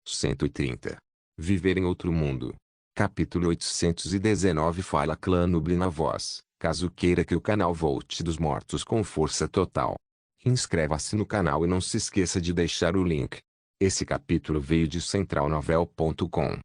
130. Viver em outro mundo. Capítulo 819. Fala Clã Nubli na voz, caso queira que o canal volte dos mortos com força total. Inscreva-se no canal e não se esqueça de deixar o link. Esse capítulo veio de centralnovel.com.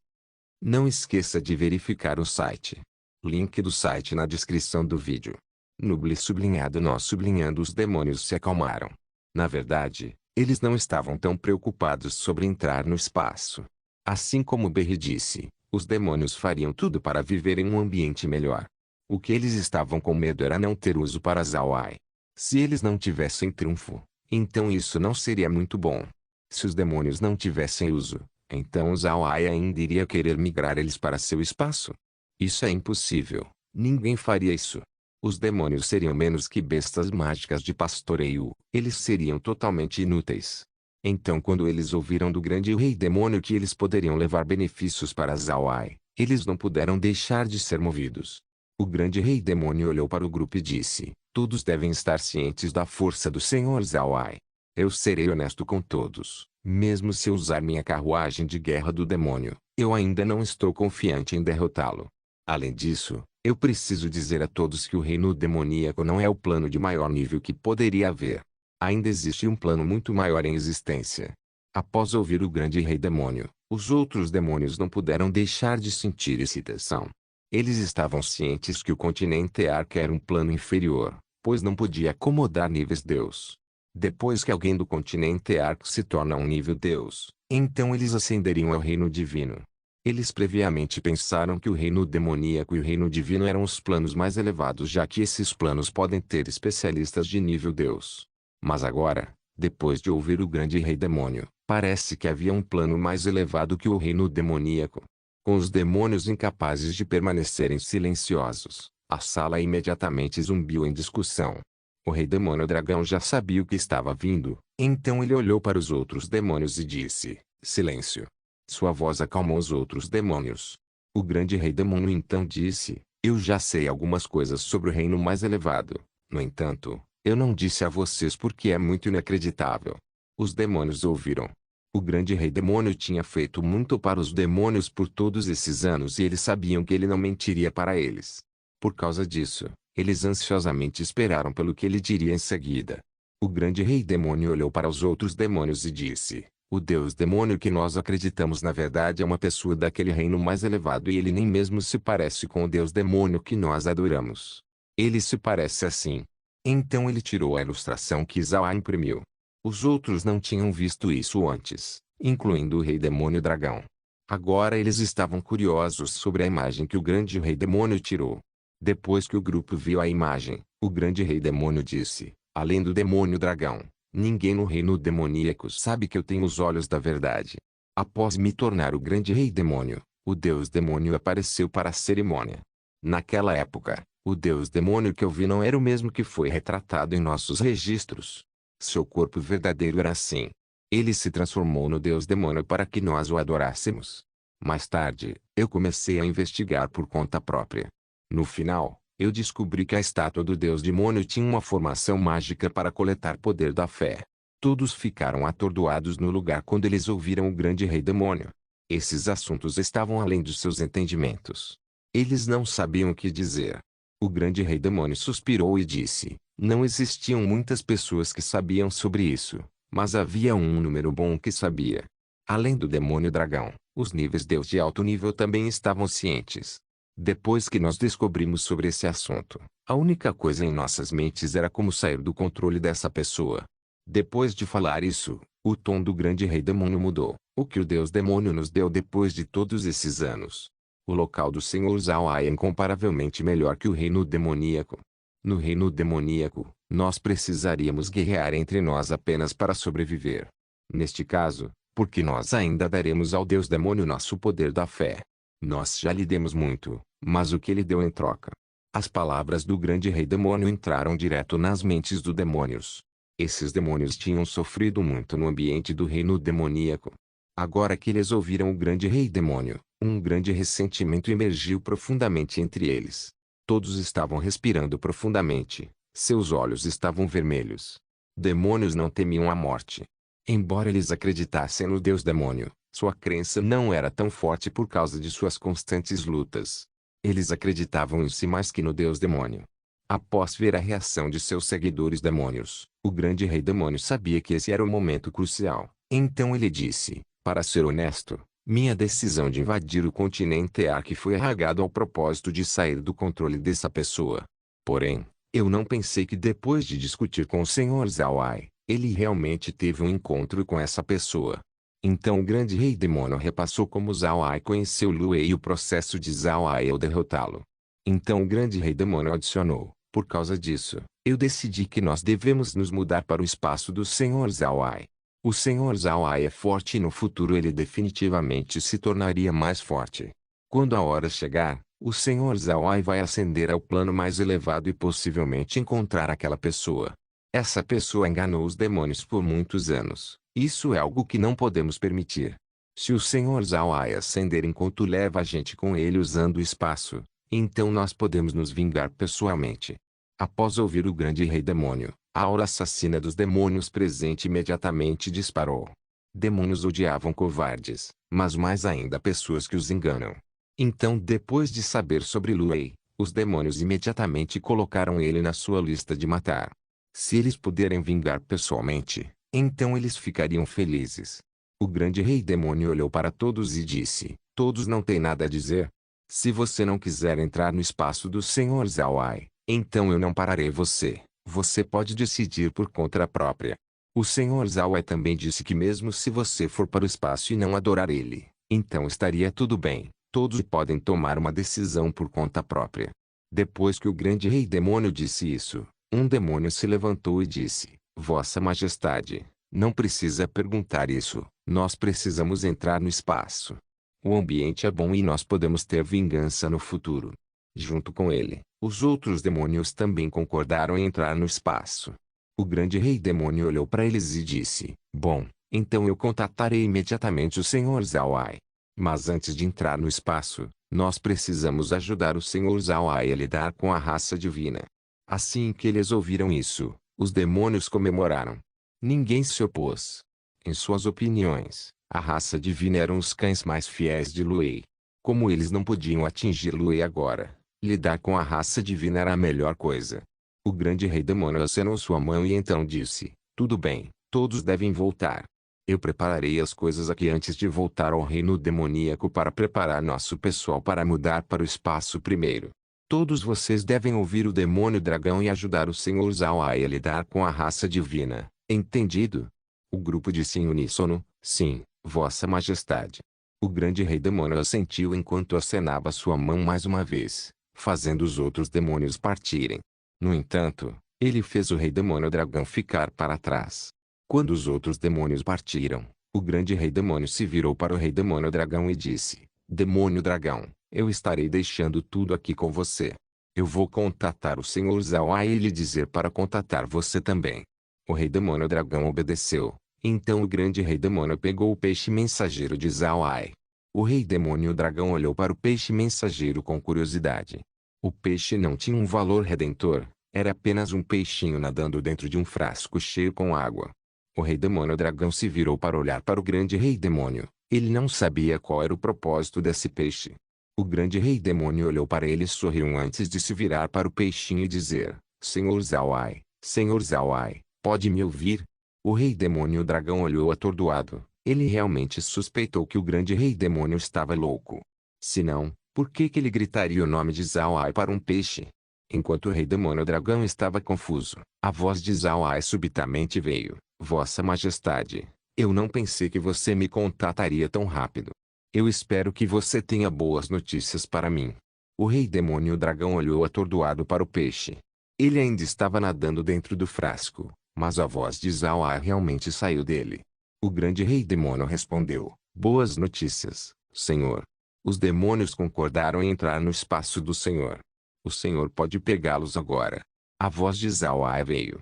Não esqueça de verificar o site. Link do site na descrição do vídeo. Nubli sublinhado nós sublinhando os demônios se acalmaram. Na verdade, eles não estavam tão preocupados sobre entrar no espaço. Assim como Berry disse, os demônios fariam tudo para viver em um ambiente melhor. O que eles estavam com medo era não ter uso para Zawai. Se eles não tivessem triunfo, então isso não seria muito bom. Se os demônios não tivessem uso, então Zawai ainda iria querer migrar eles para seu espaço. Isso é impossível, ninguém faria isso. Os demônios seriam menos que bestas mágicas de pastoreio, eles seriam totalmente inúteis. Então quando eles ouviram do grande rei demônio que eles poderiam levar benefícios para Zawai, eles não puderam deixar de ser movidos. O grande rei demônio olhou para o grupo e disse, todos devem estar cientes da força do Senhor Zawai. Eu serei honesto com todos, mesmo se eu usar minha carruagem de guerra do demônio, eu ainda não estou confiante em derrotá-lo. Além disso, eu preciso dizer a todos que o reino demoníaco não é o plano de maior nível que poderia haver. Ainda existe um plano muito maior em existência. Após ouvir o grande rei demônio, os outros demônios não puderam deixar de sentir excitação. Eles estavam cientes que o continente Arca era um plano inferior, pois não podia acomodar níveis Deus. Depois que alguém do continente Arca se torna um nível Deus, então eles ascenderiam ao reino divino. Eles previamente pensaram que o reino demoníaco e o reino divino eram os planos mais elevados, já que esses planos podem ter especialistas de nível Deus. Mas agora, depois de ouvir o grande rei demônio, parece que havia um plano mais elevado que o reino demoníaco. Com os demônios incapazes de permanecerem silenciosos, a sala imediatamente zumbiu em discussão. O rei demônio dragão já sabia o que estava vindo, então ele olhou para os outros demônios e disse, silêncio. Sua voz acalmou os outros demônios. O grande rei demônio então disse, eu já sei algumas coisas sobre o reino mais elevado. No entanto, eu não disse a vocês porque é muito inacreditável. Os demônios ouviram. O grande rei demônio tinha feito muito para os demônios por todos esses anos e eles sabiam que ele não mentiria para eles. Por causa disso, eles ansiosamente esperaram pelo que ele diria em seguida. O grande rei demônio olhou para os outros demônios e disse, o deus demônio que nós acreditamos na verdade é uma pessoa daquele reino mais elevado e ele nem mesmo se parece com o deus demônio que nós adoramos. Ele se parece assim. Então ele tirou a ilustração que Zawa imprimiu. Os outros não tinham visto isso antes, incluindo o rei demônio dragão. Agora eles estavam curiosos sobre a imagem que o grande rei demônio tirou. Depois que o grupo viu a imagem, o grande rei demônio disse, além do demônio dragão, ninguém no reino demoníaco sabe que eu tenho os olhos da verdade. Após me tornar o grande rei demônio, o deus demônio apareceu para a cerimônia. Naquela época, o deus demônio que eu vi não era o mesmo que foi retratado em nossos registros. Seu corpo verdadeiro era assim. Ele se transformou no deus demônio para que nós o adorássemos. Mais tarde, eu comecei a investigar por conta própria. No final, eu descobri que a estátua do deus demônio tinha uma formação mágica para coletar poder da fé. Todos ficaram atordoados no lugar quando eles ouviram o grande rei demônio. Esses assuntos estavam além dos seus entendimentos. Eles não sabiam o que dizer. O grande rei demônio suspirou e disse, não existiam muitas pessoas que sabiam sobre isso, mas havia um número bom que sabia. Além do demônio dragão, os níveis Deus de alto nível também estavam cientes. Depois que nós descobrimos sobre esse assunto, a única coisa em nossas mentes era como sair do controle dessa pessoa. Depois de falar isso, o tom do grande rei demônio mudou. O que o deus demônio nos deu depois de todos esses anos? O local do Senhor Zawai é incomparavelmente melhor que o reino demoníaco. No reino demoníaco, nós precisaríamos guerrear entre nós apenas para sobreviver. Neste caso, porque nós ainda daremos ao deus demônio nosso poder da fé. Nós já lhe demos muito, mas o que ele deu em troca? As palavras do grande rei demônio entraram direto nas mentes dos demônios. Esses demônios tinham sofrido muito no ambiente do reino demoníaco. Agora que eles ouviram o grande rei demônio, um grande ressentimento emergiu profundamente entre eles. Todos estavam respirando profundamente, seus olhos estavam vermelhos. Demônios não temiam a morte. Embora eles acreditassem no deus demônio, Sua crença não era tão forte por causa de suas constantes lutas. Eles acreditavam em si mais que no deus demônio. Após ver a reação de seus seguidores demônios, o grande rei demônio sabia que esse era o momento crucial. Então ele disse, para ser honesto, minha decisão de invadir o continente Ark foi arraigado ao propósito de sair do controle dessa pessoa. Porém, eu não pensei que depois de discutir com o Sr. Zawai, ele realmente teve um encontro com essa pessoa. Então o grande rei demônio repassou como Zawai conheceu Luei e o processo de Zawai ao derrotá-lo. Então o grande rei demônio adicionou, por causa disso, eu decidi que nós devemos nos mudar para o espaço do Sr. Zawai. O Sr. Zawai é forte e no futuro ele definitivamente se tornaria mais forte. Quando a hora chegar, o Sr. Zawai vai ascender ao plano mais elevado e possivelmente encontrar aquela pessoa. Essa pessoa enganou os demônios por muitos anos. Isso é algo que não podemos permitir. Se o Sr. Zawai ascender enquanto leva a gente com ele usando o espaço, então nós podemos nos vingar pessoalmente. Após ouvir o grande rei demônio, a aura assassina dos demônios presente imediatamente disparou. Demônios odiavam covardes, mas mais ainda pessoas que os enganam. Então depois de saber sobre Luei, os demônios imediatamente colocaram ele na sua lista de matar. Se eles puderem vingar pessoalmente, então eles ficariam felizes. O grande rei demônio olhou para todos e disse, todos não têm nada a dizer? Se você não quiser entrar no espaço do Sr. Zawai, então eu não pararei você. Você pode decidir por conta própria. O Sr. Zawai também disse que mesmo se você for para o espaço e não adorar ele, então estaria tudo bem. Todos podem tomar uma decisão por conta própria. Depois que o grande rei demônio disse isso, um demônio se levantou e disse, Vossa Majestade, não precisa perguntar isso, nós precisamos entrar no espaço. O ambiente é bom e nós podemos ter vingança no futuro. Junto com ele, os outros demônios também concordaram em entrar no espaço. O grande rei demônio olhou para eles e disse, bom, então eu contatarei imediatamente o Sr. Zawai. Mas antes de entrar no espaço, nós precisamos ajudar o Sr. Zawai a lidar com a raça divina. Assim que eles ouviram isso, os demônios comemoraram. Ninguém se opôs. Em suas opiniões, a raça divina eram os cães mais fiéis de Luei. Como eles não podiam atingir Luei agora, lidar com a raça divina era a melhor coisa. O grande rei demônio acenou sua mão e então disse, tudo bem, todos devem voltar. Eu prepararei as coisas aqui antes de voltar ao reino demoníaco para preparar nosso pessoal para mudar para o espaço primeiro. Todos vocês devem ouvir o demônio dragão e ajudar o Sr. Zawai a lidar com a raça divina, entendido? O grupo disse em uníssono, sim, Vossa Majestade. O grande rei demônio assentiu enquanto acenava sua mão mais uma vez, fazendo os outros demônios partirem. No entanto, ele fez o rei demônio dragão ficar para trás. Quando os outros demônios partiram, o grande rei demônio se virou para o rei demônio dragão e disse, Demônio dragão, eu estarei deixando tudo aqui com você. Eu vou contatar o Sr. Zawai e lhe dizer para contatar você também. O rei demônio dragão obedeceu. Então o grande rei demônio pegou o peixe mensageiro de Zawai. O rei demônio dragão olhou para o peixe mensageiro com curiosidade. O peixe não tinha um valor redentor, era apenas um peixinho nadando dentro de um frasco cheio com água. O rei demônio dragão se virou para olhar para o grande rei demônio. Ele não sabia qual era o propósito desse peixe. O grande rei demônio olhou para ele e sorriu antes de se virar para o peixinho e dizer, Sr. Zawai, pode me ouvir? O rei demônio dragão olhou atordoado. Ele realmente suspeitou que o grande rei demônio estava louco. Se não, por que ele gritaria o nome de Zawai para um peixe? Enquanto o rei demônio dragão estava confuso, a voz de Zawai subitamente veio. Vossa Majestade, eu não pensei que você me contataria tão rápido. Eu espero que você tenha boas notícias para mim. O rei demônio dragão olhou atordoado para o peixe. Ele ainda estava nadando dentro do frasco, mas a voz de Zawai realmente saiu dele. O grande rei demônio respondeu, boas notícias, senhor. Os demônios concordaram em entrar no espaço do senhor. O senhor pode pegá-los agora. A voz de Zawai veio,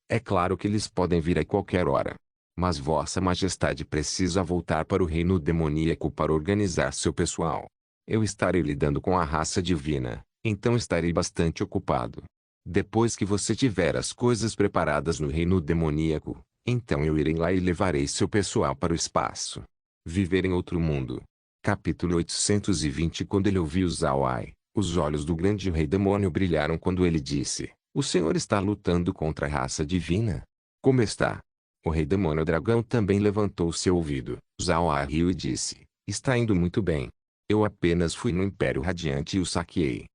é claro que eles podem vir a qualquer hora. Mas Vossa Majestade precisa voltar para o reino demoníaco para organizar seu pessoal. Eu estarei lidando com a raça divina, então estarei bastante ocupado. Depois que você tiver as coisas preparadas no reino demoníaco, Então eu irei lá e levarei seu pessoal para o espaço. Viver em outro mundo. Capítulo 820. Quando ele ouviu Zhao-ai, os olhos do grande rei demônio brilharam quando ele disse: O senhor está lutando contra a raça divina? Como está? O rei demônio dragão também levantou seu ouvido. Zhao-ai riu e disse: Está indo muito bem. Eu apenas fui no Império Radiante e o saqueei.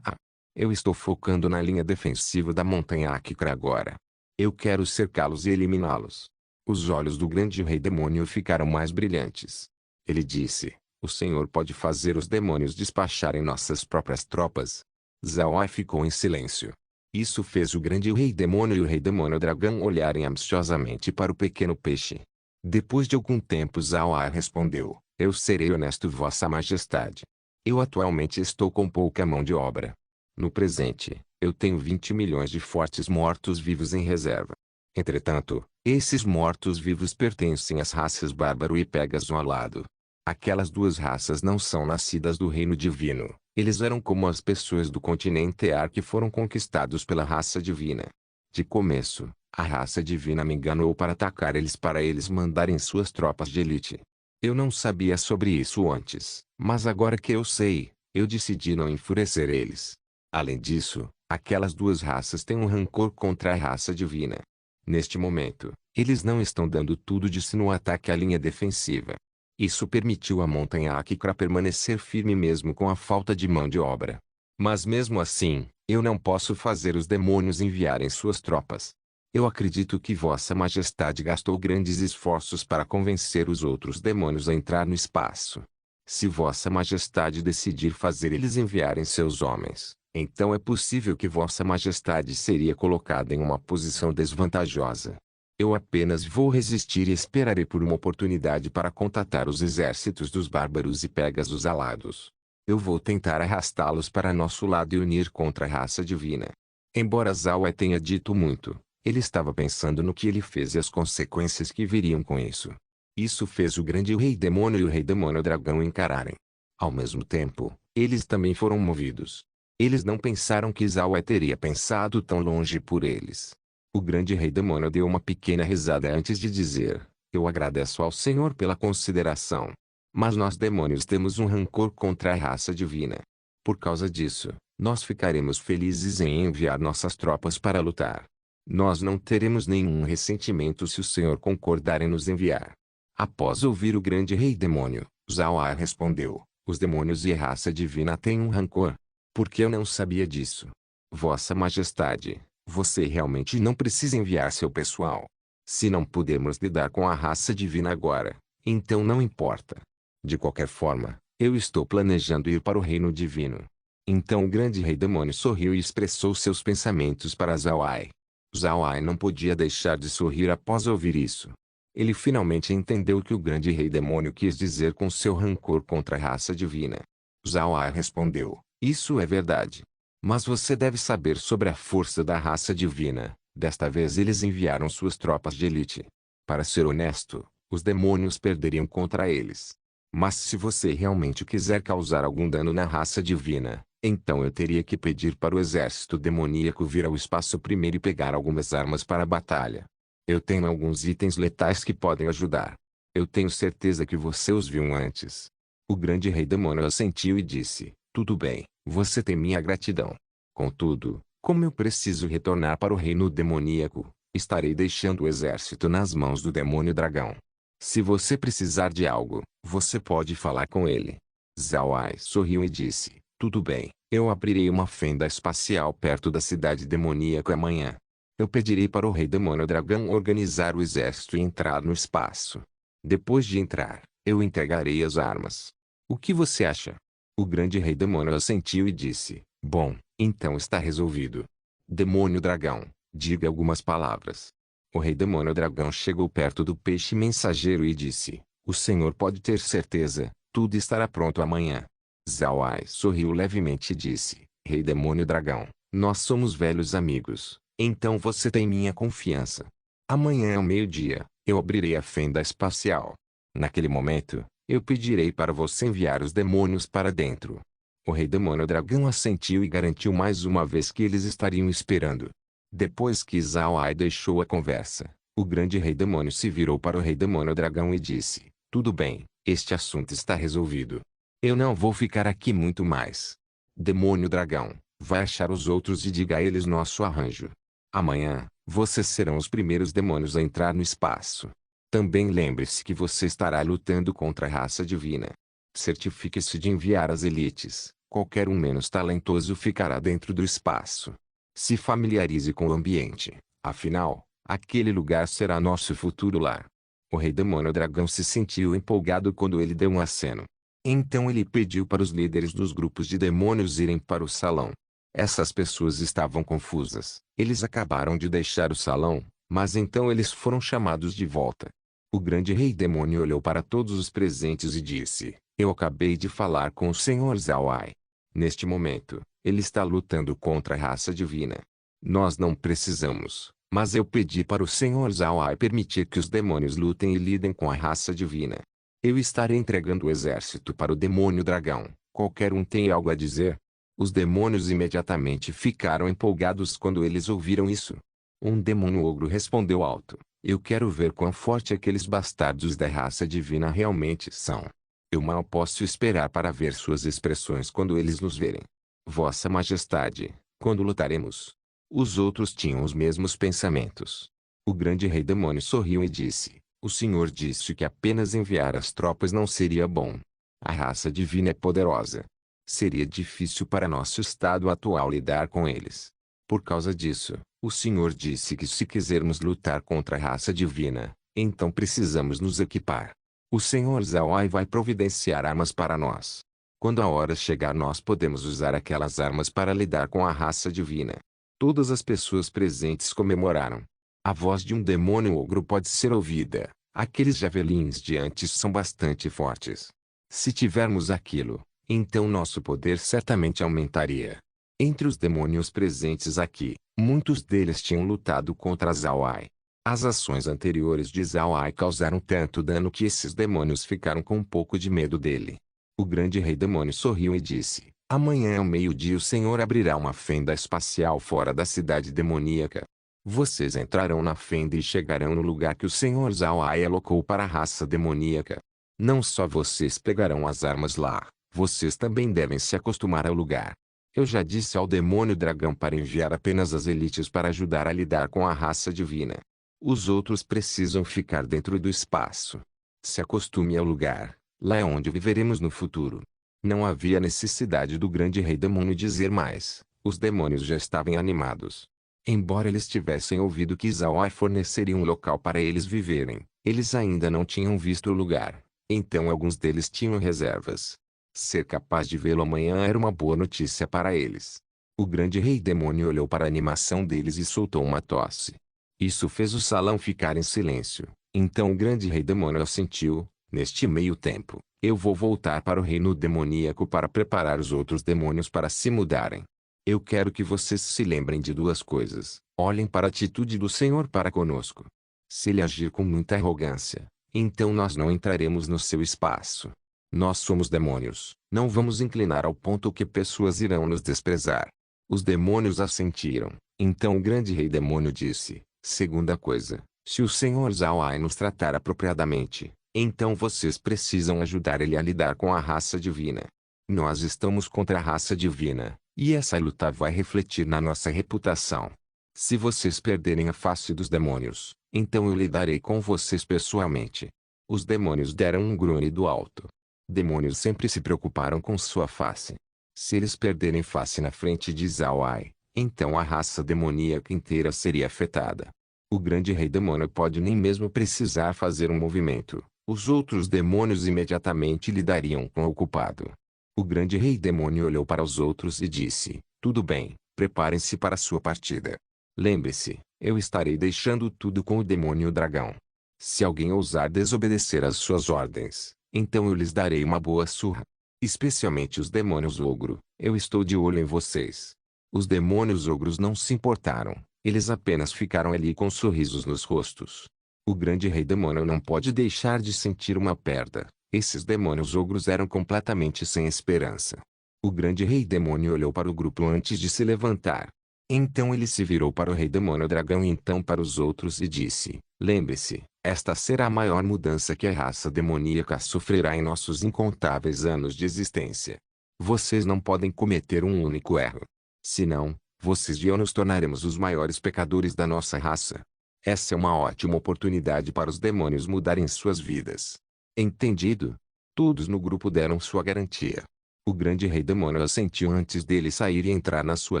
Eu estou focando na linha defensiva da montanha Akikra agora. Eu quero cercá-los e eliminá-los. Os olhos do grande rei demônio ficaram mais brilhantes. Ele disse: O senhor pode fazer os demônios despacharem nossas próprias tropas? Zhao-ai ficou em silêncio. Isso fez o grande rei demônio e o rei demônio dragão olharem ansiosamente para o pequeno peixe. Depois de algum tempo Zhao-ai respondeu: Eu serei honesto, Vossa Majestade. Eu atualmente estou com pouca mão de obra. No presente, eu tenho 20 milhões de fortes mortos-vivos em reserva. Entretanto, esses mortos-vivos pertencem às raças Bárbaro e Pégaso alado. Aquelas duas raças não são nascidas do reino divino. Eles eram como as pessoas do continente Ar que foram conquistados pela raça divina. De começo, a raça divina me enganou para atacar eles para eles mandarem suas tropas de elite. Eu não sabia sobre isso antes, mas agora que eu sei, eu decidi não enfurecer eles. Além disso, aquelas duas raças têm um rancor contra a raça divina. Neste momento, eles não estão dando tudo de si no ataque à linha defensiva. Isso permitiu à montanha Akikra permanecer firme mesmo com a falta de mão de obra. Mas mesmo assim, eu não posso fazer os demônios enviarem suas tropas. Eu acredito que Vossa Majestade gastou grandes esforços para convencer os outros demônios a entrar no espaço. Se Vossa Majestade decidir fazer eles enviarem seus homens, então é possível que Vossa Majestade seria colocada em uma posição desvantajosa. Eu apenas vou resistir e esperarei por uma oportunidade para contatar os exércitos dos bárbaros e Pégasos alados. Eu vou tentar arrastá-los para nosso lado e unir contra a raça divina. Embora Zhao-ai tenha dito muito, ele estava pensando no que ele fez e as consequências que viriam com isso. Isso fez o grande rei demônio e o rei demônio dragão encararem. Ao mesmo tempo, eles também foram movidos. Eles não pensaram que Zhao-ai teria pensado tão longe por eles. O grande rei demônio deu uma pequena risada antes de dizer: Eu agradeço ao Senhor pela consideração. Mas nós demônios temos um rancor contra a raça divina. Por causa disso, nós ficaremos felizes em enviar nossas tropas para lutar. Nós não teremos nenhum ressentimento se o Senhor concordar em nos enviar. Após ouvir o grande rei demônio, Zhao-ai respondeu: Os demônios e a raça divina têm um rancor. Por que eu não sabia disso? Vossa Majestade, você realmente não precisa enviar seu pessoal. Se não pudermos lidar com a raça divina agora, então não importa. De qualquer forma, eu estou planejando ir para o reino divino. Então o grande rei demônio sorriu e expressou seus pensamentos para Zhao-ai. Zhao-ai não podia deixar de sorrir após ouvir isso. Ele finalmente entendeu o que o grande rei demônio quis dizer com seu rancor contra a raça divina. Zhao-ai respondeu: Isso é verdade. Mas você deve saber sobre a força da raça divina. Desta vez eles enviaram suas tropas de elite. Para ser honesto, os demônios perderiam contra eles. Mas se você realmente quiser causar algum dano na raça divina, então eu teria que pedir para o exército demoníaco vir ao espaço primeiro e pegar algumas armas para a batalha. Eu tenho alguns itens letais que podem ajudar. Eu tenho certeza que você os viu antes. O grande rei demônio assentiu e disse: Tudo bem, você tem minha gratidão. Contudo, como eu preciso retornar para o reino demoníaco, estarei deixando o exército nas mãos do demônio dragão. Se você precisar de algo, você pode falar com ele. Zhao-ai sorriu e disse: Tudo bem, eu abrirei uma fenda espacial perto da cidade demoníaca amanhã. Eu pedirei para o rei demônio dragão organizar o exército e entrar no espaço. Depois de entrar, eu entregarei as armas. O que você acha? O grande rei demônio assentiu e disse: Bom, então está resolvido. Demônio dragão, diga algumas palavras. O rei demônio dragão chegou perto do peixe mensageiro e disse: O senhor pode ter certeza, tudo estará pronto amanhã. Zhao-ai sorriu levemente e disse: Rei demônio dragão, nós somos velhos amigos, então você tem minha confiança. Amanhã ao meio-dia, eu abrirei a fenda espacial. Naquele momento, eu pedirei para você enviar os demônios para dentro. O rei demônio dragão assentiu e garantiu mais uma vez que eles estariam esperando. Depois que Zhao-ai deixou a conversa, O grande rei demônio se virou para o rei demônio dragão e disse: tudo bem, este assunto está resolvido. Eu não vou ficar aqui muito mais. Demônio dragão, vai achar os outros e diga a eles nosso arranjo. Amanhã, vocês serão os primeiros demônios a entrar no espaço. Também lembre-se que você estará lutando contra a raça divina. Certifique-se de enviar as elites. Qualquer um menos talentoso ficará dentro do espaço. Se familiarize com o ambiente. Afinal, aquele lugar será nosso futuro lar. O rei demônio dragão se sentiu empolgado quando ele deu um aceno. Então ele pediu para os líderes dos grupos de demônios irem para o salão. Essas pessoas estavam confusas. Eles acabaram de deixar o salão, mas então eles foram chamados de volta. O grande rei demônio olhou para todos os presentes e disse: eu acabei de falar com o Senhor Zawai. Neste momento, ele está lutando contra a raça divina. Nós não precisamos, mas eu pedi para o Senhor Zawai permitir que os demônios lutem e lidem com a raça divina. Eu estarei entregando o exército para o demônio dragão. Qualquer um tem algo a dizer? Os demônios imediatamente ficaram empolgados quando eles ouviram isso. Um demônio ogro respondeu alto: eu quero ver quão forte aqueles bastardos da raça divina realmente são. Eu mal posso esperar para ver suas expressões quando eles nos verem. Vossa Majestade, quando lutaremos? Os outros tinham os mesmos pensamentos. O grande rei demônio sorriu e disse: o senhor disse que apenas enviar as tropas não seria bom. A raça divina é poderosa. Seria difícil para nosso estado atual lidar com eles. Por causa disso, o senhor disse que se quisermos lutar contra a raça divina, então precisamos nos equipar. O senhor Zawai vai providenciar armas para nós. Quando a hora chegar nós podemos usar aquelas armas para lidar com a raça divina. Todas as pessoas presentes comemoraram. A voz de um demônio ogro pode ser ouvida. Aqueles javelins de antes são bastante fortes. Se tivermos aquilo, então nosso poder certamente aumentaria. Entre os demônios presentes aqui, muitos deles tinham lutado contra Zawai. As ações anteriores de Zawai causaram tanto dano que esses demônios ficaram com um pouco de medo dele. O grande rei demônio sorriu e disse: amanhã ao meio-dia o Senhor abrirá uma fenda espacial fora da cidade demoníaca. Vocês entrarão na fenda e chegarão no lugar que o Senhor Zawai alocou para a raça demoníaca. Não só vocês pegarão as armas lá, vocês também devem se acostumar ao lugar. Eu já disse ao demônio dragão para enviar apenas as elites para ajudar a lidar com a raça divina. Os outros precisam ficar dentro do espaço. Se acostume ao lugar, lá é onde viveremos no futuro. Não havia necessidade do grande rei demônio dizer mais, os demônios já estavam animados. Embora eles tivessem ouvido que Zawai forneceria um local para eles viverem, eles ainda não tinham visto o lugar, então alguns deles tinham reservas. Ser capaz de vê-lo amanhã era uma boa notícia para eles. O grande rei demônio olhou para a animação deles e soltou uma tosse. Isso fez o salão ficar em silêncio. Então o grande rei demônio assentiu: neste meio tempo, eu vou voltar para o reino demoníaco para preparar os outros demônios para se mudarem. Eu quero que vocês se lembrem de duas coisas. Olhem para a atitude do Senhor para conosco. Se ele agir com muita arrogância, então nós não entraremos no seu espaço. Nós somos demônios, não vamos inclinar ao ponto que pessoas irão nos desprezar. Os demônios assentiram. Então o grande rei demônio disse: segunda coisa, se o Senhor Zawai nos tratar apropriadamente, então vocês precisam ajudar ele a lidar com a raça divina. Nós estamos contra a raça divina, e essa luta vai refletir na nossa reputação. Se vocês perderem a face dos demônios, então eu lidarei com vocês pessoalmente. Os demônios deram um grunhido alto. Demônios sempre se preocuparam com sua face. Se eles perderem face na frente de Zawai, então a raça demoníaca inteira seria afetada. O grande rei demônio pode nem mesmo precisar fazer um movimento. Os outros demônios imediatamente lidariam com o culpado. O grande rei demônio olhou para os outros e disse: tudo bem, preparem-se para sua partida. Lembre-se, eu estarei deixando tudo com o demônio dragão. Se alguém ousar desobedecer às suas ordens, então eu lhes darei uma boa surra. Especialmente os demônios ogro, eu estou de olho em vocês. Os demônios ogros não se importaram, eles apenas ficaram ali com sorrisos nos rostos. O grande rei demônio não pode deixar de sentir uma perda. Esses demônios ogros eram completamente sem esperança. O grande rei demônio olhou para o grupo antes de se levantar. Então ele se virou para o rei demônio dragão e então para os outros e disse: lembre-se, esta será a maior mudança que a raça demoníaca sofrerá em nossos incontáveis anos de existência. Vocês não podem cometer um único erro. Senão, vocês e eu nos tornaremos os maiores pecadores da nossa raça. Essa é uma ótima oportunidade para os demônios mudarem suas vidas. Entendido? Todos no grupo deram sua garantia. O grande rei demônio assentiu antes dele sair e entrar na sua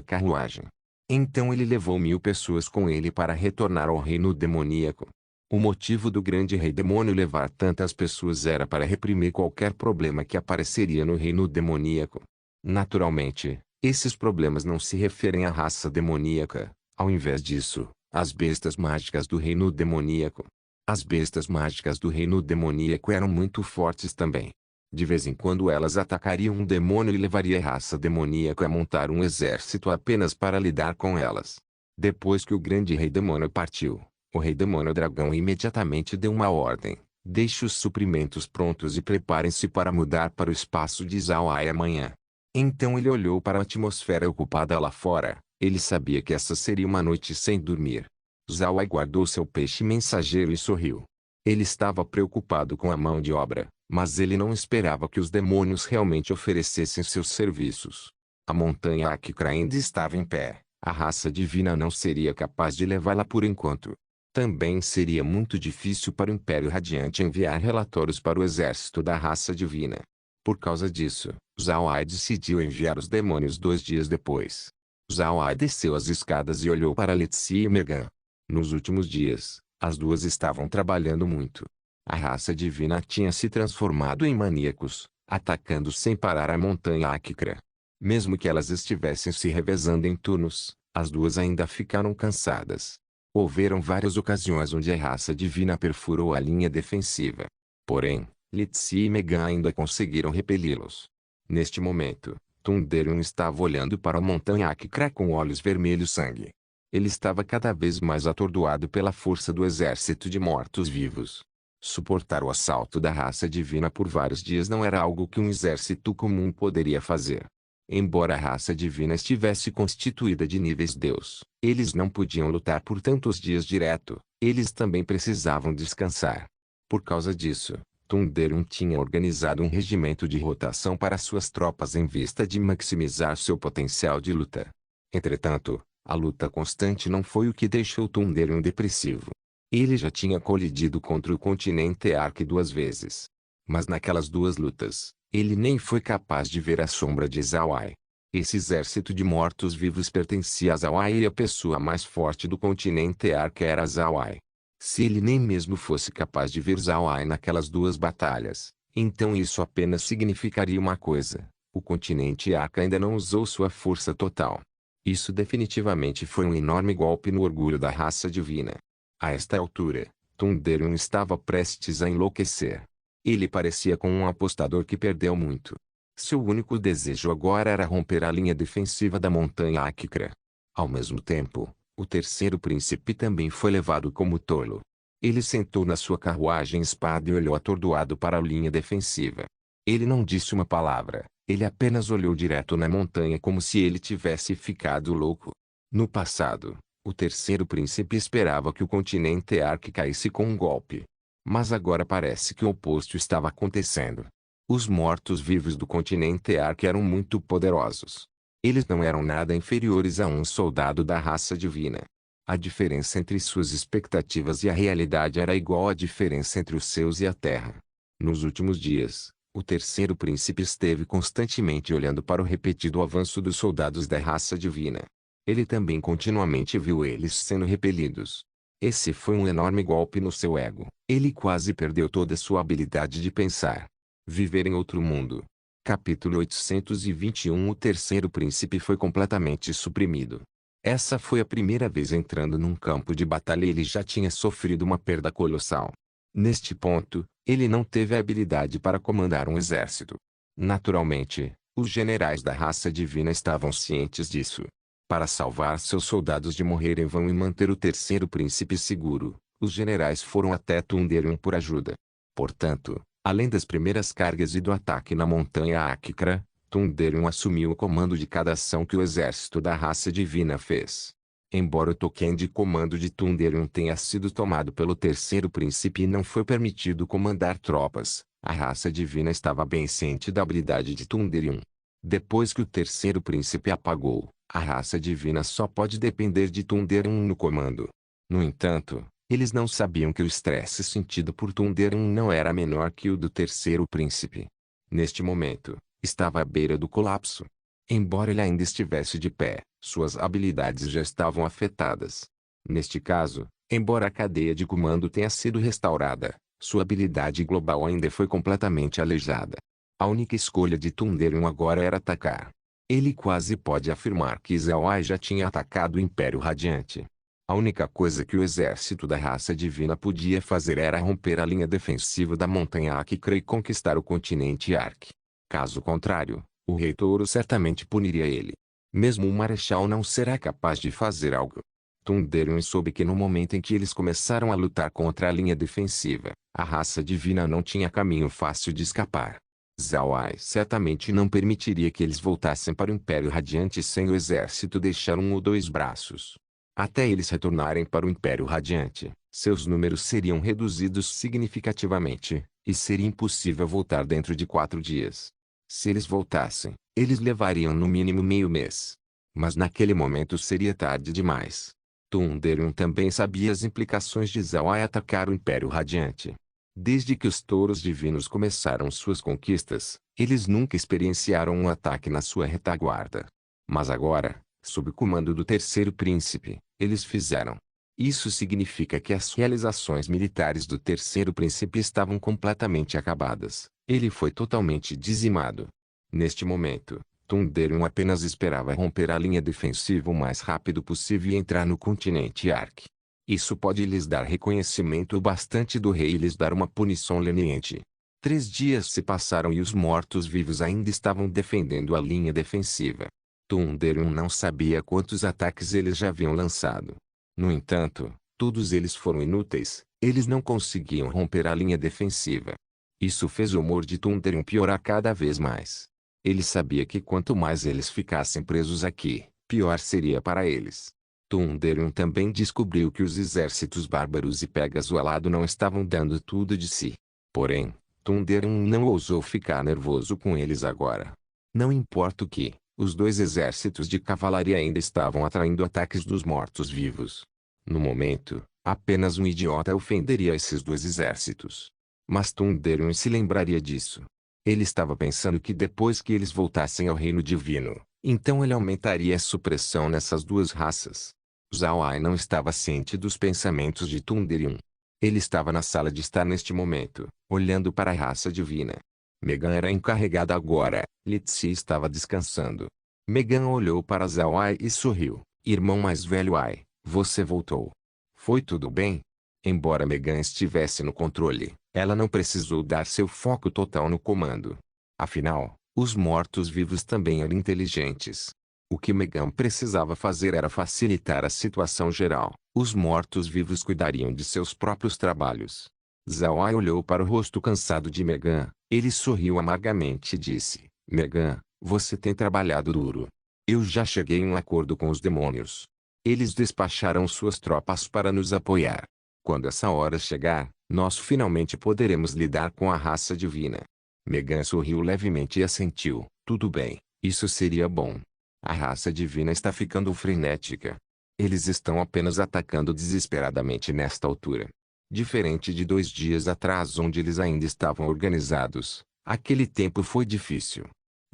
carruagem. Então ele levou 1000 pessoas com ele para retornar ao reino demoníaco. O motivo do grande rei demônio levar tantas pessoas era para reprimir qualquer problema que apareceria no reino demoníaco. Naturalmente, esses problemas não se referem à raça demoníaca, ao invés disso, às bestas mágicas do reino demoníaco. As bestas mágicas do reino demoníaco eram muito fortes também. De vez em quando elas atacariam um demônio e levaria a raça demoníaca a montar um exército apenas para lidar com elas. Depois que o grande rei demônio partiu, o rei demônio dragão imediatamente deu uma ordem: deixe os suprimentos prontos e preparem-se para mudar para o espaço de Zawai amanhã. Então ele olhou para a atmosfera ocupada lá fora. Ele sabia que essa seria uma noite sem dormir. Zawai guardou seu peixe mensageiro e sorriu. Ele estava preocupado com a mão de obra, mas ele não esperava que os demônios realmente oferecessem seus serviços. A montanha Akikra ainda estava em pé. A raça divina não seria capaz de levá-la por enquanto. Também seria muito difícil para o Império Radiante enviar relatórios para o exército da raça divina. Por causa disso, Zawai decidiu enviar os demônios 2 dias depois. Zawai desceu as escadas e olhou para Letsi e Megan. Nos últimos dias, as duas estavam trabalhando muito. A raça divina tinha se transformado em maníacos, atacando sem parar a montanha Akikra. Mesmo que elas estivessem se revezando em turnos, as duas ainda ficaram cansadas. Houveram várias ocasiões onde a raça divina perfurou a linha defensiva. Porém, Litsi e Megan ainda conseguiram repeli-los. Neste momento, Thunderion estava olhando para a montanha Akikra com olhos vermelhos sangue. Ele estava cada vez mais atordoado pela força do exército de mortos-vivos. Suportar o assalto da raça divina por vários dias não era algo que um exército comum poderia fazer. Embora a raça divina estivesse constituída de níveis Deus, eles não podiam lutar por tantos dias direto, eles também precisavam descansar. Por causa disso, Thunderion tinha organizado um regimento de rotação para suas tropas em vista de maximizar seu potencial de luta. Entretanto, a luta constante não foi o que deixou Thunderion depressivo. Ele já tinha colidido contra o continente Ark 2 vezes. Mas naquelas 2 lutas, ele nem foi capaz de ver a sombra de Zawai. Esse exército de mortos-vivos pertencia a Zawai e a pessoa mais forte do continente Ark era Zawai. Se ele nem mesmo fosse capaz de ver Zawai naquelas 2 batalhas, então isso apenas significaria uma coisa: o continente Ark ainda não usou sua força total. Isso definitivamente foi um enorme golpe no orgulho da raça divina. A esta altura, Thunderion estava prestes a enlouquecer. Ele parecia com um apostador que perdeu muito. Seu único desejo agora era romper a linha defensiva da montanha Akikra. Ao mesmo tempo, o terceiro príncipe também foi levado como tolo. Ele sentou na sua carruagem espada e olhou atordoado para a linha defensiva. Ele não disse uma palavra, ele apenas olhou direto na montanha como se ele tivesse ficado louco. No passado, o terceiro príncipe esperava que o continente Ark caísse com um golpe. Mas agora parece que o oposto estava acontecendo. Os mortos-vivos do continente Ark eram muito poderosos. Eles não eram nada inferiores a um soldado da raça divina. A diferença entre suas expectativas e a realidade era igual à diferença entre os céus e a terra. Nos últimos dias, o terceiro príncipe esteve constantemente olhando para o repetido avanço dos soldados da raça divina. Ele também continuamente viu eles sendo repelidos. Esse foi um enorme golpe no seu ego. Ele quase perdeu toda sua habilidade de pensar. Viver em outro mundo. Capítulo 821. O terceiro príncipe foi completamente suprimido. Essa foi a primeira vez entrando num campo de batalha e ele já tinha sofrido uma perda colossal. Neste ponto, ele não teve a habilidade para comandar um exército. Naturalmente, os generais da raça divina estavam cientes disso. Para salvar seus soldados de morrer em vão e manter o terceiro príncipe seguro, os generais foram até Thunderion por ajuda. Portanto, além das primeiras cargas e do ataque na montanha Akikra, Thunderium assumiu o comando de cada ação que o exército da raça divina fez. Embora o token de comando de Thunderium tenha sido tomado pelo terceiro príncipe e não foi permitido comandar tropas, a raça divina estava bem ciente da habilidade de Thunderium. Depois que o terceiro príncipe apagou, a raça divina só pode depender de Thunderium no comando. No entanto, eles não sabiam que o estresse sentido por Thunderium não era menor que o do terceiro príncipe. Neste momento, estava à beira do colapso. Embora ele ainda estivesse de pé, suas habilidades já estavam afetadas. Neste caso, embora a cadeia de comando tenha sido restaurada, sua habilidade global ainda foi completamente aleijada. A única escolha de Thunderium agora era atacar. Ele quase pode afirmar que Zhao já tinha atacado o Império Radiante. A única coisa que o exército da raça divina podia fazer era romper a linha defensiva da montanha Akikra e conquistar o continente Ark. Caso contrário, o Rei Touro certamente puniria ele. Mesmo o Marechal não será capaz de fazer algo. Thunderium soube que no momento em que eles começaram a lutar contra a linha defensiva, a raça divina não tinha caminho fácil de escapar. Zhao certamente não permitiria que eles voltassem para o Império Radiante sem o exército deixar um ou dois braços. Até eles retornarem para o Império Radiante, seus números seriam reduzidos significativamente, e seria impossível voltar dentro de 4 dias. Se eles voltassem, eles levariam no mínimo meio mês. Mas naquele momento seria tarde demais. Thunderium também sabia as implicações de Zhao atacar o Império Radiante. Desde que os touros divinos começaram suas conquistas, eles nunca experienciaram um ataque na sua retaguarda. Mas agora, sob o comando do terceiro príncipe, eles fizeram. Isso significa que as realizações militares do terceiro príncipe estavam completamente acabadas. Ele foi totalmente dizimado. Neste momento, Thunderium apenas esperava romper a linha defensiva o mais rápido possível e entrar no continente Ark. Isso pode lhes dar reconhecimento o bastante do rei e lhes dar uma punição leniente. 3 dias se passaram e os mortos-vivos ainda estavam defendendo a linha defensiva. Thunderium não sabia quantos ataques eles já haviam lançado. No entanto, todos eles foram inúteis, eles não conseguiam romper a linha defensiva. Isso fez o humor de Thunderium piorar cada vez mais. Ele sabia que quanto mais eles ficassem presos aqui, pior seria para eles. Thunderium também descobriu que os exércitos bárbaros e Pégaso alado não estavam dando tudo de si. Porém, Thunderium não ousou ficar nervoso com eles agora. Não importa o que, os 2 exércitos de cavalaria ainda estavam atraindo ataques dos mortos-vivos. No momento, apenas um idiota ofenderia esses 2 exércitos. Mas Thunderium se lembraria disso. Ele estava pensando que depois que eles voltassem ao reino divino, então ele aumentaria a supressão nessas 2 raças. Zhao não estava ciente dos pensamentos de Thunderium. Ele estava na sala de estar neste momento, olhando para a raça divina. Megan era encarregada agora, Litsi estava descansando. Megan olhou para Zhao e sorriu. Irmão mais velho Ai, você voltou. Foi tudo bem? Embora Megan estivesse no controle, ela não precisou dar seu foco total no comando. Afinal, os mortos-vivos também eram inteligentes. O que Megan precisava fazer era facilitar a situação geral. Os mortos-vivos cuidariam de seus próprios trabalhos. Zhao olhou para o rosto cansado de Megan. Ele sorriu amargamente e disse: Megan, você tem trabalhado duro. Eu já cheguei em um acordo com os demônios. Eles despacharam suas tropas para nos apoiar. Quando essa hora chegar, nós finalmente poderemos lidar com a raça divina. Megan sorriu levemente e assentiu. Tudo bem, isso seria bom. A raça divina está ficando frenética. Eles estão apenas atacando desesperadamente nesta altura. Diferente de 2 dias atrás onde eles ainda estavam organizados, aquele tempo foi difícil.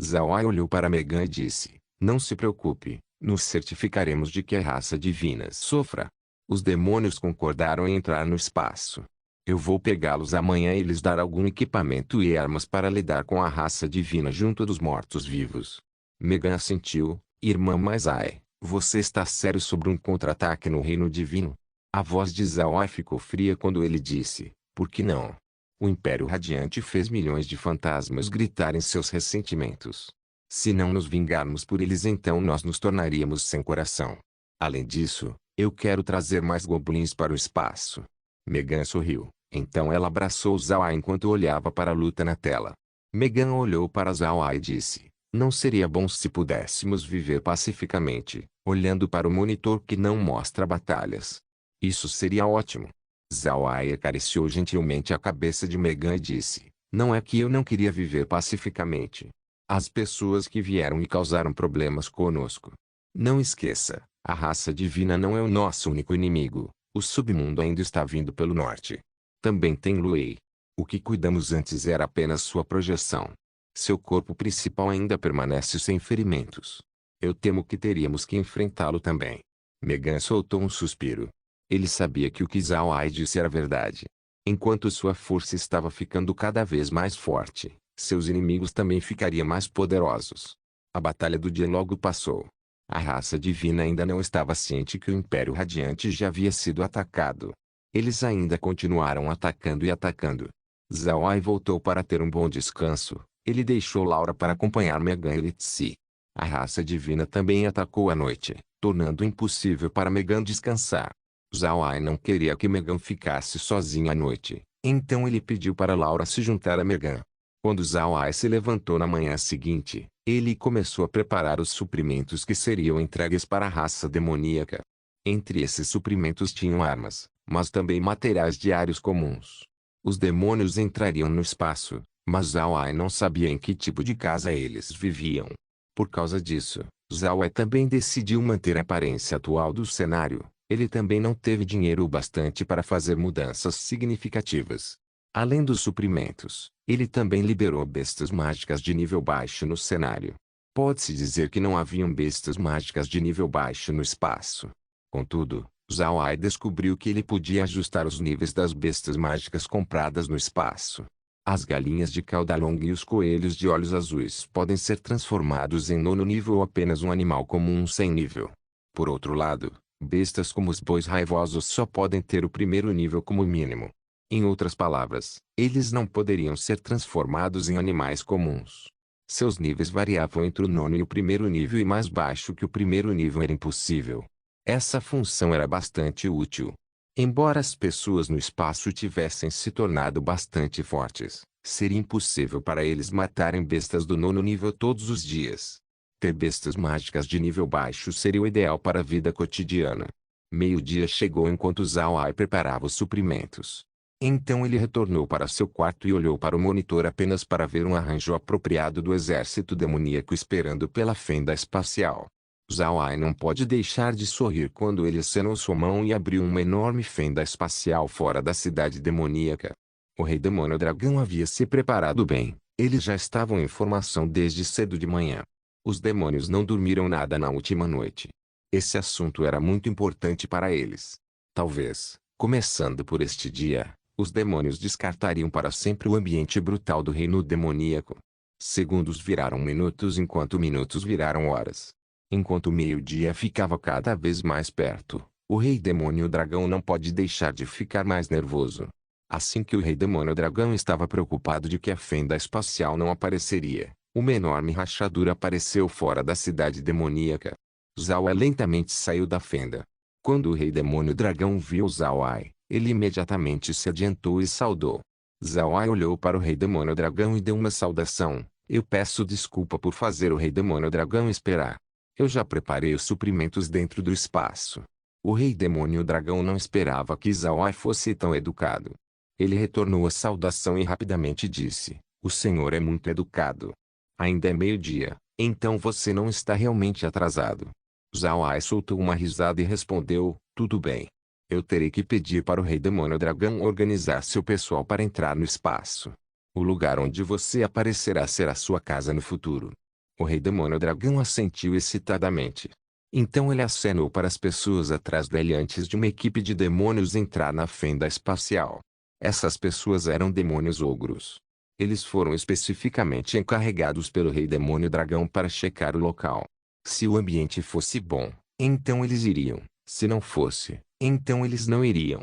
Zhao olhou para Megan e disse: Não se preocupe, nos certificaremos de que a raça divina sofra. Os demônios concordaram em entrar no espaço. Eu vou pegá-los amanhã e lhes dar algum equipamento e armas para lidar com a raça divina junto dos mortos-vivos. Megan assentiu. Irmã Masai, você está sério sobre um contra-ataque no reino divino? A voz de Zhao ficou fria quando ele disse: Por que não? O Império Radiante fez milhões de fantasmas gritarem seus ressentimentos. Se não nos vingarmos por eles, então nós nos tornaríamos sem coração. Além disso, eu quero trazer mais goblins para o espaço. Megan sorriu. Então ela abraçou Zhao enquanto olhava para a luta na tela. Megan olhou para Zhao e disse: Não seria bom se pudéssemos viver pacificamente, olhando para o monitor que não mostra batalhas? Isso seria ótimo. Zhao Ai acariciou gentilmente a cabeça de Megan e disse: não é que eu não queria viver pacificamente. As pessoas que vieram e causaram problemas conosco. Não esqueça, a raça divina não é o nosso único inimigo. O submundo ainda está vindo pelo norte. Também tem Luei. O que cuidamos antes era apenas sua projeção. Seu corpo principal ainda permanece sem ferimentos. Eu temo que teríamos que enfrentá-lo também. Megan soltou um suspiro. Ele sabia que o que Zhao Ai disse era verdade. Enquanto sua força estava ficando cada vez mais forte, seus inimigos também ficariam mais poderosos. A batalha do dia logo passou. A raça divina ainda não estava ciente que o Império Radiante já havia sido atacado. Eles ainda continuaram atacando e atacando. Zhao Ai voltou para ter um bom descanso. Ele deixou Laura para acompanhar Megan e Litsi. A raça divina também atacou à noite, tornando impossível para Megan descansar. Zhao Ai não queria que Megan ficasse sozinha à noite, então ele pediu para Laura se juntar a Megan. Quando Zhao Ai se levantou na manhã seguinte, ele começou a preparar os suprimentos que seriam entregues para a raça demoníaca. Entre esses suprimentos tinham armas, mas também materiais diários comuns. Os demônios entrariam no espaço, mas Zhao Ai não sabia em que tipo de casa eles viviam. Por causa disso, Zhao Ai também decidiu manter a aparência atual do cenário. Ele também não teve dinheiro o bastante para fazer mudanças significativas. Além dos suprimentos, ele também liberou bestas mágicas de nível baixo no cenário. Pode-se dizer que não haviam bestas mágicas de nível baixo no espaço. Contudo, Zhao Ai descobriu que ele podia ajustar os níveis das bestas mágicas compradas no espaço. As galinhas de cauda longa e os coelhos de olhos azuis podem ser transformados em nono nível ou apenas um animal comum sem nível. Por outro lado, bestas como os bois raivosos só podem ter o primeiro nível como mínimo. Em outras palavras, eles não poderiam ser transformados em animais comuns. Seus níveis variavam entre o nono e o primeiro nível e mais baixo que o primeiro nível era impossível. Essa função era bastante útil. Embora as pessoas no espaço tivessem se tornado bastante fortes, seria impossível para eles matarem bestas do nono nível todos os dias. Ter bestas mágicas de nível baixo seria o ideal para a vida cotidiana. Meio-dia chegou enquanto Zhao Ai preparava os suprimentos. Então ele retornou para seu quarto e olhou para o monitor apenas para ver um arranjo apropriado do exército demoníaco esperando pela fenda espacial. Zhao Ai não pode deixar de sorrir quando ele acenou sua mão e abriu uma enorme fenda espacial fora da cidade demoníaca. O rei demônio dragão havia se preparado bem. Eles já estavam em formação desde cedo de manhã. Os demônios não dormiram nada na última noite. Esse assunto era muito importante para eles. Talvez, começando por este dia, os demônios descartariam para sempre o ambiente brutal do reino demoníaco. Segundos viraram minutos enquanto minutos viraram horas. Enquanto o meio-dia ficava cada vez mais perto, o rei demônio dragão não pode deixar de ficar mais nervoso. Assim que o rei demônio dragão estava preocupado de que a fenda espacial não apareceria, uma enorme rachadura apareceu fora da cidade demoníaca. Zhao Ai lentamente saiu da fenda. Quando o rei demônio dragão viu Zhao Ai, ele imediatamente se adiantou e saudou. Zhao Ai olhou para o rei demônio dragão e deu uma saudação. Eu peço desculpa por fazer o rei demônio dragão esperar. Eu já preparei os suprimentos dentro do espaço. O rei demônio dragão não esperava que Zhao Ai fosse tão educado. Ele retornou a saudação e rapidamente disse: o senhor é muito educado. Ainda é meio-dia, então você não está realmente atrasado. Zhao Ai soltou uma risada e respondeu: tudo bem. Eu terei que pedir para o rei demônio dragão organizar seu pessoal para entrar no espaço. O lugar onde você aparecerá será sua casa no futuro. O rei demônio dragão assentiu excitadamente. Então ele acenou para as pessoas atrás dele antes de uma equipe de demônios entrar na fenda espacial. Essas pessoas eram demônios ogros. Eles foram especificamente encarregados pelo rei demônio dragão para checar o local. Se o ambiente fosse bom, então eles iriam. Se não fosse, então eles não iriam.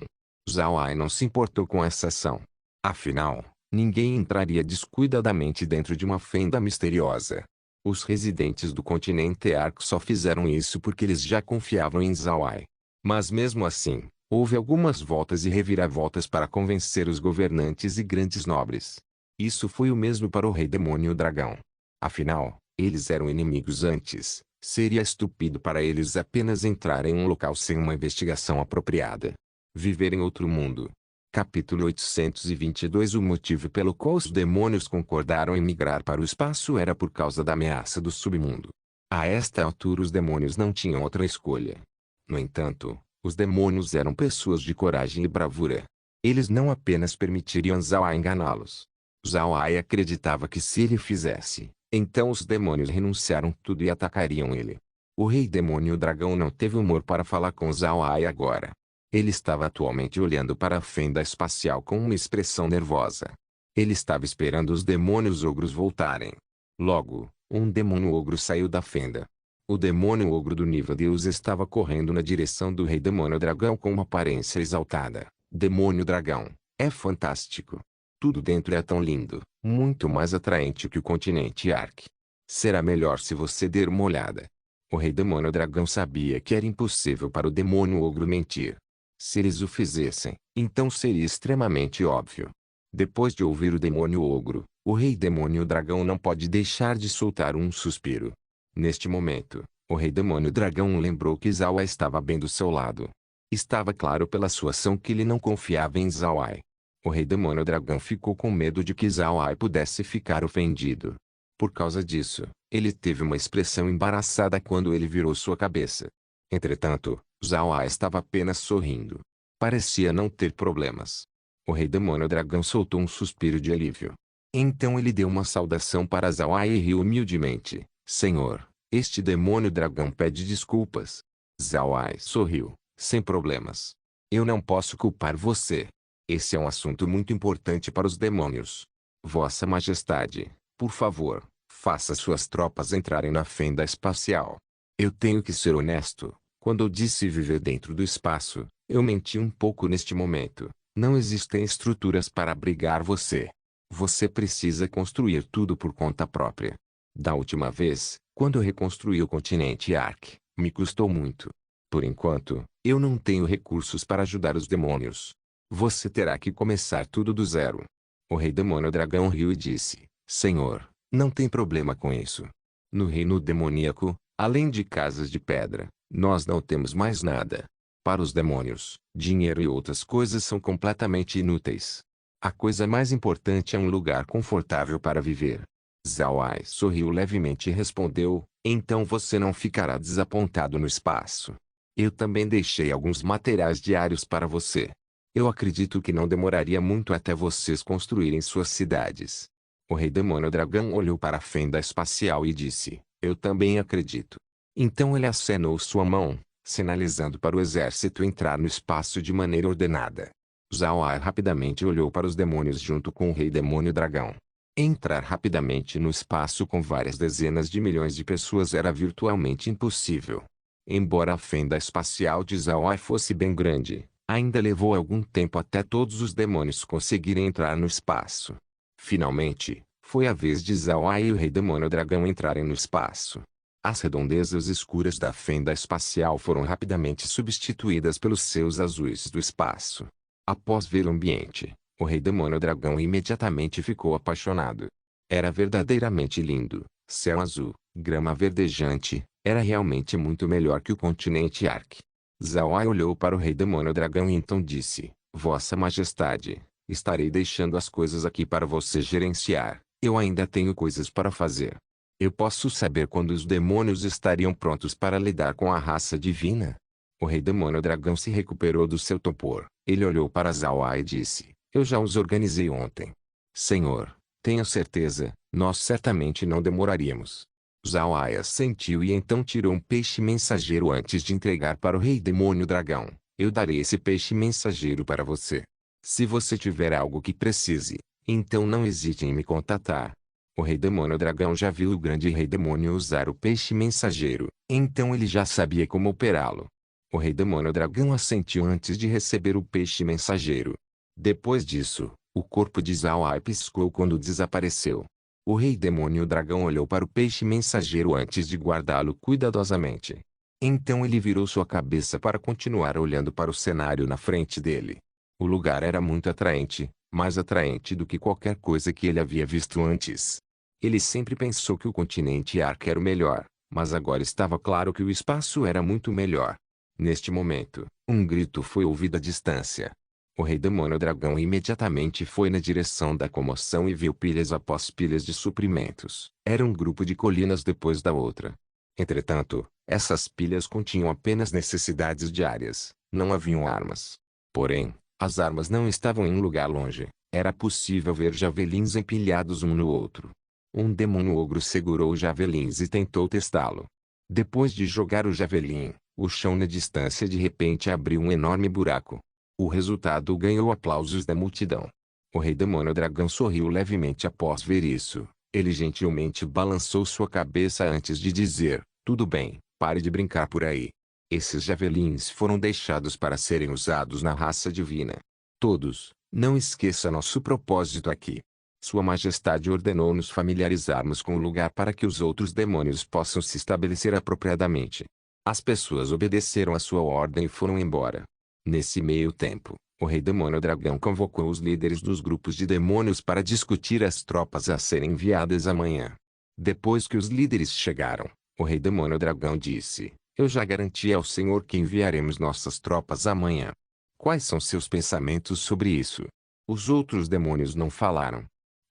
Zhao Ai não se importou com essa ação. Afinal, ninguém entraria descuidadamente dentro de uma fenda misteriosa. Os residentes do continente Arco só fizeram isso porque eles já confiavam em Zhao Ai. Mas mesmo assim, houve algumas voltas e reviravoltas para convencer os governantes e grandes nobres. Isso foi o mesmo para o rei demônio dragão. Afinal, Eles eram inimigos antes. Seria estúpido para eles apenas entrar em um local sem uma investigação apropriada. Viver em outro mundo. Capítulo 822. O motivo pelo qual os demônios concordaram em migrar para o espaço era por causa da ameaça do submundo. A esta altura os demônios não tinham outra escolha. No entanto, os demônios eram pessoas de coragem e bravura. Eles não apenas permitiriam Zawai enganá-los. Zawai acreditava que se ele fizesse, então os demônios renunciaram tudo e atacariam ele. O rei demônio dragão não teve humor para falar com Zawai agora. Ele estava atualmente olhando para a fenda espacial com uma expressão nervosa. Ele estava esperando os demônios ogros voltarem. Logo, um demônio ogro saiu da fenda. O demônio ogro do nível Deus estava correndo na direção do rei demônio dragão com uma aparência exaltada. Demônio dragão, é fantástico. Tudo dentro é tão lindo, muito mais atraente que o continente Ark. Será melhor se você der uma olhada. O rei demônio dragão sabia que era impossível para o demônio ogro mentir. Se eles o fizessem, então seria extremamente óbvio. Depois de ouvir o demônio ogro, o rei demônio dragão não pode deixar de soltar um suspiro. Neste momento, o rei demônio dragão lembrou que Zawai estava bem do seu lado. Estava claro pela sua ação que ele não confiava em Zawai. O rei demônio dragão ficou com medo de que Zawai pudesse ficar ofendido. Por causa disso, ele teve uma expressão embaraçada quando ele virou sua cabeça. Entretanto, Zawai estava apenas sorrindo. Parecia não ter problemas. O rei demônio dragão soltou um suspiro de alívio. Então ele deu uma saudação para Zawai e riu humildemente. Senhor, este demônio dragão pede desculpas. Zawai sorriu. Sem problemas. Eu não posso culpar você. Esse é um assunto muito importante para os demônios. Vossa Majestade, por favor, faça suas tropas entrarem na fenda espacial. Eu tenho que ser honesto. Quando eu disse viver dentro do espaço, eu menti um pouco neste momento. Não existem estruturas para abrigar você. Você precisa construir tudo por conta própria. Da última vez, quando eu reconstruí o continente Ark, me custou muito. Por enquanto, eu não tenho recursos para ajudar os demônios. Você terá que começar tudo do zero. O rei demônio dragão riu e disse, Senhor, não tem problema com isso. No reino demoníaco, além de casas de pedra, nós não temos mais nada. Para os demônios, dinheiro e outras coisas são completamente inúteis. A coisa mais importante é um lugar confortável para viver. Zawai sorriu levemente e respondeu, então você não ficará desapontado no espaço. Eu também deixei alguns materiais diários para você. Eu acredito que não demoraria muito até vocês construírem suas cidades. O rei demônio dragão olhou para a fenda espacial e disse, eu também acredito. Então ele acenou sua mão, sinalizando para o exército entrar no espaço de maneira ordenada. Zawai rapidamente olhou para os demônios junto com o rei demônio dragão. Entrar rapidamente no espaço com várias dezenas de milhões de pessoas era virtualmente impossível. Embora a fenda espacial de Zawai fosse bem grande, ainda levou algum tempo até todos os demônios conseguirem entrar no espaço. Finalmente, foi a vez de Zawai e o rei demônio dragão entrarem no espaço. As redondezas escuras da fenda espacial foram rapidamente substituídas pelos céus azuis do espaço. Após ver o ambiente, o rei demônio dragão imediatamente ficou apaixonado. Era verdadeiramente lindo. Céu azul, grama verdejante, era realmente muito melhor que o continente Ark. Zawai olhou para o rei demônio dragão e então disse, Vossa Majestade, estarei deixando as coisas aqui para você gerenciar, eu ainda tenho coisas para fazer. Eu posso saber quando os demônios estariam prontos para lidar com a raça divina? O rei demônio dragão se recuperou do seu torpor. Ele olhou para Zawai e disse, eu já os organizei ontem. Senhor, tenho certeza, nós certamente não demoraríamos. Zawai assentiu e então tirou um peixe mensageiro antes de entregar para o rei demônio dragão. Eu darei esse peixe mensageiro para você. Se você tiver algo que precise, então não hesite em me contatar. O rei demônio dragão já viu o grande rei demônio usar o peixe mensageiro, então ele já sabia como operá-lo. O rei demônio dragão assentiu antes de receber o peixe mensageiro. Depois disso, o corpo de Zawai piscou quando desapareceu. O rei demônio dragão olhou para o peixe mensageiro antes de guardá-lo cuidadosamente. Então ele virou sua cabeça para continuar olhando para o cenário na frente dele. O lugar era muito atraente, mais atraente do que qualquer coisa que ele havia visto antes. Ele sempre pensou que o continente Ark era o melhor, mas agora estava claro que o espaço era muito melhor. Neste momento, um grito foi ouvido à distância. O rei demônio dragão imediatamente foi na direção da comoção e viu pilhas após pilhas de suprimentos. Era um grupo de colinas depois da outra. Entretanto, essas pilhas continham apenas necessidades diárias, não haviam armas. Porém, as armas não estavam em um lugar longe. Era possível ver javelins empilhados um no outro. Um demônio ogro segurou os javelins e tentou testá-lo. Depois de jogar o javelin, o chão na distância de repente abriu um enorme buraco. O resultado ganhou aplausos da multidão. O rei demônio dragão sorriu levemente após ver isso. Ele gentilmente balançou sua cabeça antes de dizer: tudo bem, pare de brincar por aí. Esses javelins foram deixados para serem usados na raça divina. Todos, não esqueça nosso propósito aqui. Sua Majestade ordenou nos familiarizarmos com o lugar para que os outros demônios possam se estabelecer apropriadamente. As pessoas obedeceram a sua ordem e foram embora. Nesse meio tempo, o rei demônio dragão convocou os líderes dos grupos de demônios para discutir as tropas a serem enviadas amanhã. Depois que os líderes chegaram, o rei demônio dragão disse: eu já garanti ao Senhor que enviaremos nossas tropas amanhã. Quais são seus pensamentos sobre isso? Os outros demônios não falaram.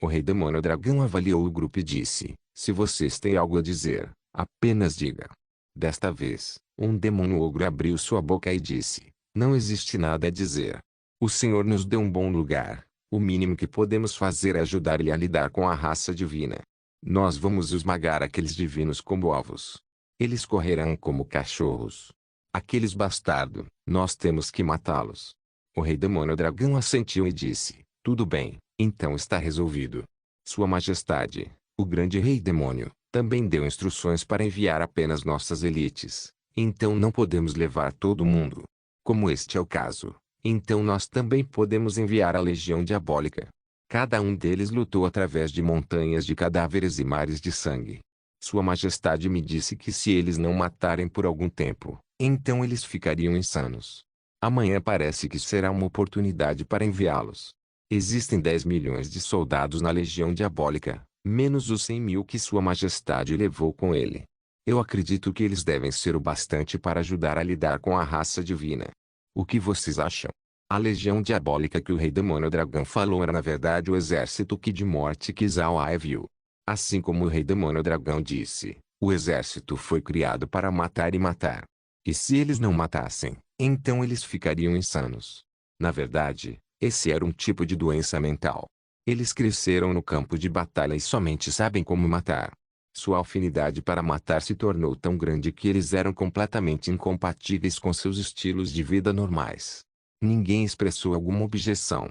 O rei demônio dragão avaliou o grupo e disse: se vocês têm algo a dizer, apenas diga. Desta vez, um demônio ogro abriu sua boca e disse: não existe nada a dizer. O Senhor nos deu um bom lugar. O mínimo que podemos fazer é ajudar-lhe a lidar com a raça divina. Nós vamos esmagar aqueles divinos como ovos. Eles correrão como cachorros. Aqueles bastardos, nós temos que matá-los. O rei demônio dragão assentiu e disse: tudo bem, então está resolvido. Sua Majestade, o grande rei demônio, também deu instruções para enviar apenas nossas elites. Então não podemos levar todo mundo. Como este é o caso, então nós também podemos enviar a legião diabólica. Cada um deles lutou através de montanhas de cadáveres e mares de sangue. Sua Majestade me disse que se eles não matarem por algum tempo, então eles ficariam insanos. Amanhã parece que será uma oportunidade para enviá-los. Existem 10 milhões de soldados na legião diabólica, menos os 100 mil que Sua Majestade levou com ele. Eu acredito que eles devem ser o bastante para ajudar a lidar com a raça divina. O que vocês acham? A legião diabólica que o rei demônio dragão falou era na verdade o exército que de morte Kizawa viu. Assim como o rei demônio dragão disse, o exército foi criado para matar e matar. E se eles não matassem, então eles ficariam insanos. Na verdade, esse era um tipo de doença mental. Eles cresceram no campo de batalha e somente sabem como matar. Sua afinidade para matar se tornou tão grande que eles eram completamente incompatíveis com seus estilos de vida normais. Ninguém expressou alguma objeção.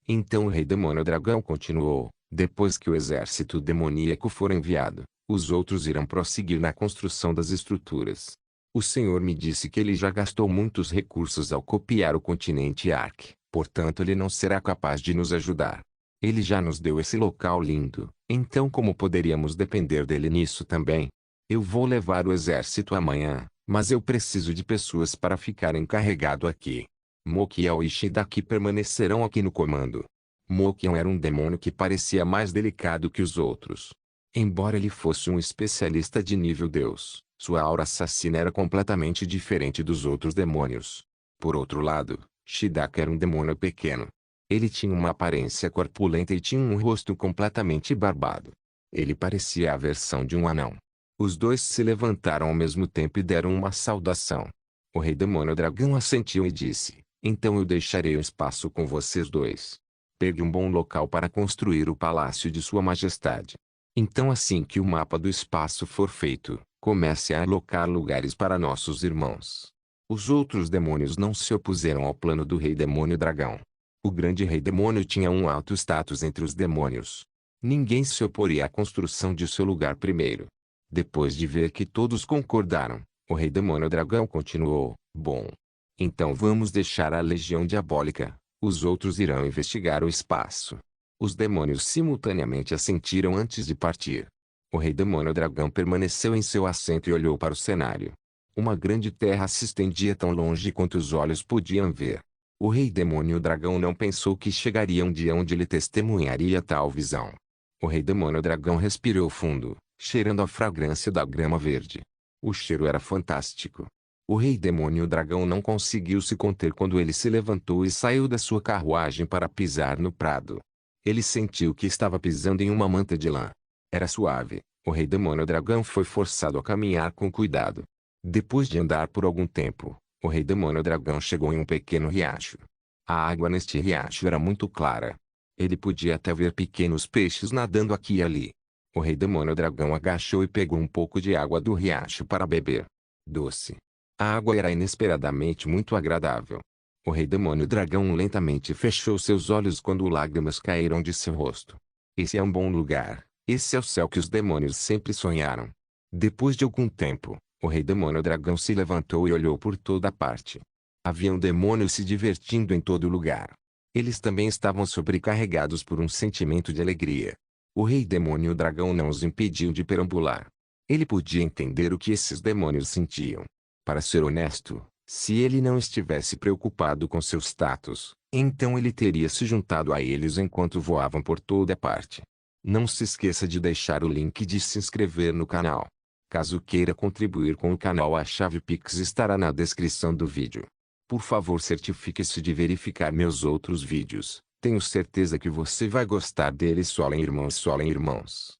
Então o rei demônio dragão continuou: depois que o exército demoníaco for enviado, os outros irão prosseguir na construção das estruturas. O Senhor me disse que ele já gastou muitos recursos ao copiar o continente Ark, portanto ele não será capaz de nos ajudar. Ele já nos deu esse local lindo, então como poderíamos depender dele nisso também? Eu vou levar o exército amanhã, mas eu preciso de pessoas para ficar encarregado aqui. Mokiel e Shidaki permanecerão aqui no comando. Mokiel era um demônio que parecia mais delicado que os outros. Embora ele fosse um especialista de nível Deus, sua aura assassina era completamente diferente dos outros demônios. Por outro lado, Shidaki era um demônio pequeno. Ele tinha uma aparência corpulenta e tinha um rosto completamente barbado. Ele parecia a versão de um anão. Os dois se levantaram ao mesmo tempo e deram uma saudação. O rei demônio dragão assentiu e disse: então eu deixarei um espaço com vocês dois. Pegue um bom local para construir o palácio de Sua Majestade. Então assim que o mapa do espaço for feito, comece a alocar lugares para nossos irmãos. Os outros demônios não se opuseram ao plano do rei demônio dragão. O grande rei demônio tinha um alto status entre os demônios. Ninguém se oporia à construção de seu lugar primeiro. Depois de ver que todos concordaram, o rei demônio dragão continuou: bom. Então vamos deixar a legião diabólica. Os outros irão investigar o espaço. Os demônios simultaneamente assentiram antes de partir. O rei demônio dragão permaneceu em seu assento e olhou para o cenário. Uma grande terra se estendia tão longe quanto os olhos podiam ver. O rei demônio dragão não pensou que chegaria um dia onde ele testemunharia tal visão. O rei demônio dragão respirou fundo, cheirando a fragrância da grama verde. O cheiro era fantástico. O rei demônio dragão não conseguiu se conter quando ele se levantou e saiu da sua carruagem para pisar no prado. Ele sentiu que estava pisando em uma manta de lã. Era suave. O rei demônio dragão foi forçado a caminhar com cuidado. Depois de andar por algum tempo, o rei demônio dragão chegou em um pequeno riacho. A água neste riacho era muito clara. Ele podia até ver pequenos peixes nadando aqui e ali. O rei demônio dragão agachou e pegou um pouco de água do riacho para beber. Doce. A água era inesperadamente muito agradável. O rei demônio dragão lentamente fechou seus olhos quando lágrimas caíram de seu rosto. Esse é um bom lugar. Esse é o céu que os demônios sempre sonharam. Depois de algum tempo, o rei demônio dragão se levantou e olhou por toda parte. Haviam demônios se divertindo em todo lugar. Eles também estavam sobrecarregados por um sentimento de alegria. O rei demônio dragão não os impediu de perambular. Ele podia entender o que esses demônios sentiam. Para ser honesto, se ele não estivesse preocupado com seu status, então ele teria se juntado a eles enquanto voavam por toda parte. Não se esqueça de deixar o link de se inscrever no canal. Caso queira contribuir com o canal, a chave Pix estará na descrição do vídeo. Por favor, certifique-se de verificar meus outros vídeos. Tenho certeza que você vai gostar deles. Solem irmãos, solem irmãos.